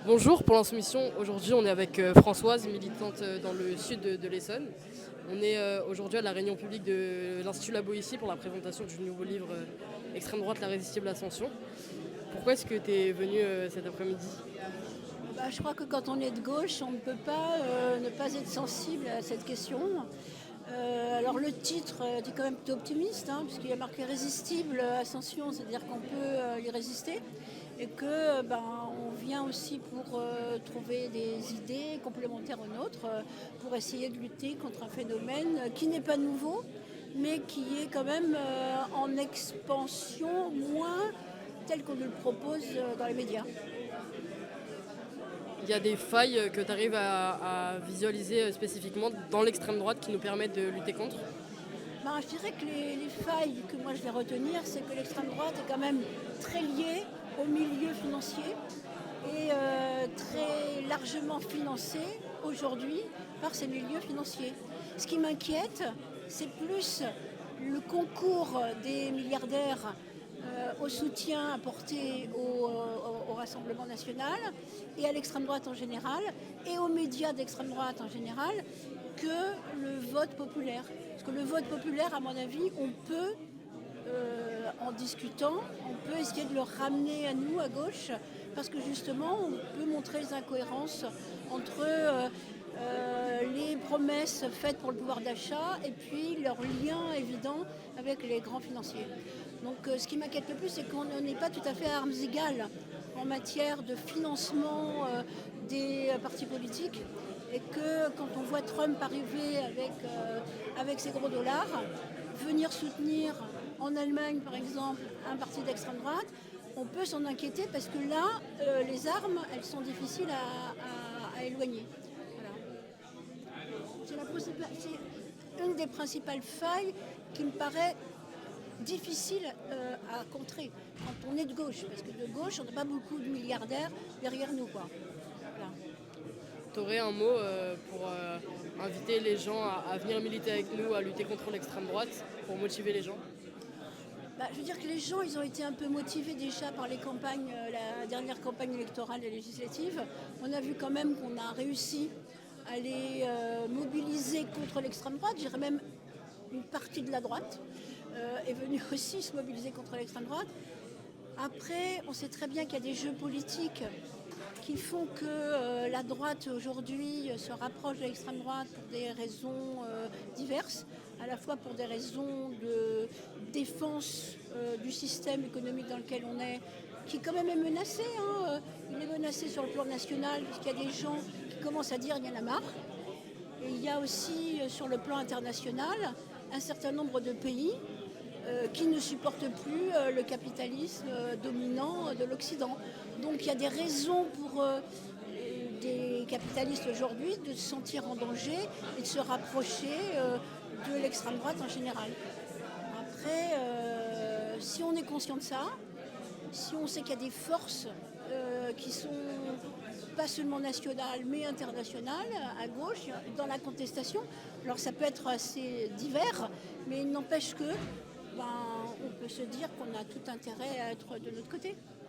Bonjour, pour l'insoumission, aujourd'hui on est avec Françoise, militante dans le sud de l'Essonne. On est aujourd'hui à la réunion publique de l'Institut Labo ici pour la présentation du nouveau livre Extrême droite, la résistible ascension. Pourquoi est-ce que tu es venue cet après-midi? Je crois que quand on est de gauche, on ne peut pas ne pas être sensible à cette question. Alors le titre est quand même plutôt optimiste, puisqu'il y a marqué résistible ascension, c'est-à-dire qu'on peut y résister, et que on vient aussi pour trouver des idées complémentaires aux nôtres, pour essayer de lutter contre un phénomène qui n'est pas nouveau, mais qui est quand même en expansion, moins tel qu'on nous le propose dans les médias. Il y a des failles que tu arrives à visualiser spécifiquement dans l'extrême droite qui nous permettent de lutter contre? Je dirais que les failles que moi je vais retenir, c'est que l'extrême droite est quand même très liée au milieu financier et très largement financée aujourd'hui par ces milieux financiers. Ce qui m'inquiète, c'est plus le concours des milliardaires au soutien apporté au Rassemblement national et à l'extrême droite en général, et aux médias d'extrême droite en général, que le vote populaire. Parce que le vote populaire, à mon avis, on peut, en discutant, on peut essayer de le ramener à nous, à gauche, parce que justement, on peut montrer les incohérences entre les promesses faites pour le pouvoir d'achat et puis leur lien évident avec les grands financiers. Donc ce qui m'inquiète le plus, c'est qu'on n'est pas tout à fait à armes égales en matière de financement des partis politiques, et que quand on voit Trump arriver avec ses gros dollars, venir soutenir en Allemagne par exemple un parti d'extrême droite, on peut s'en inquiéter parce que là, les armes, elles sont difficiles à éloigner. Voilà. C'est une des principales failles qui me paraît difficile à contrer quand on est de gauche, parce que de gauche, on n'a pas beaucoup de milliardaires derrière nous, quoi. Voilà. Tu aurais un mot pour inviter les gens à venir militer avec nous, à lutter contre l'extrême droite, pour motiver les gens? Je veux dire que les gens, ils ont été un peu motivés déjà par les campagnes, la dernière campagne électorale et législative. On a vu quand même qu'on a réussi à les mobiliser contre l'extrême droite. Je dirais même une partie de la droite est venue aussi se mobiliser contre l'extrême droite. Après, on sait très bien qu'il y a des jeux politiques qui font que la droite aujourd'hui se rapproche de l'extrême droite pour des raisons diverses, à la fois pour des raisons de défense du système économique dans lequel on est, qui quand même est menacé. Il est menacé sur le plan national, parce qu'il y a des gens qui commencent à dire il y en a marre. Et il y a aussi sur le plan international un certain nombre de pays qui ne supportent plus le capitalisme dominant de l'Occident. Donc il y a des raisons pour des capitalistes aujourd'hui de se sentir en danger et de se rapprocher de l'extrême droite en général. Après, si on est conscient de ça, si on sait qu'il y a des forces qui sont pas seulement nationales mais internationales à gauche dans la contestation, alors ça peut être assez divers, mais il n'empêche que on peut se dire qu'on a tout intérêt à être de l'autre côté.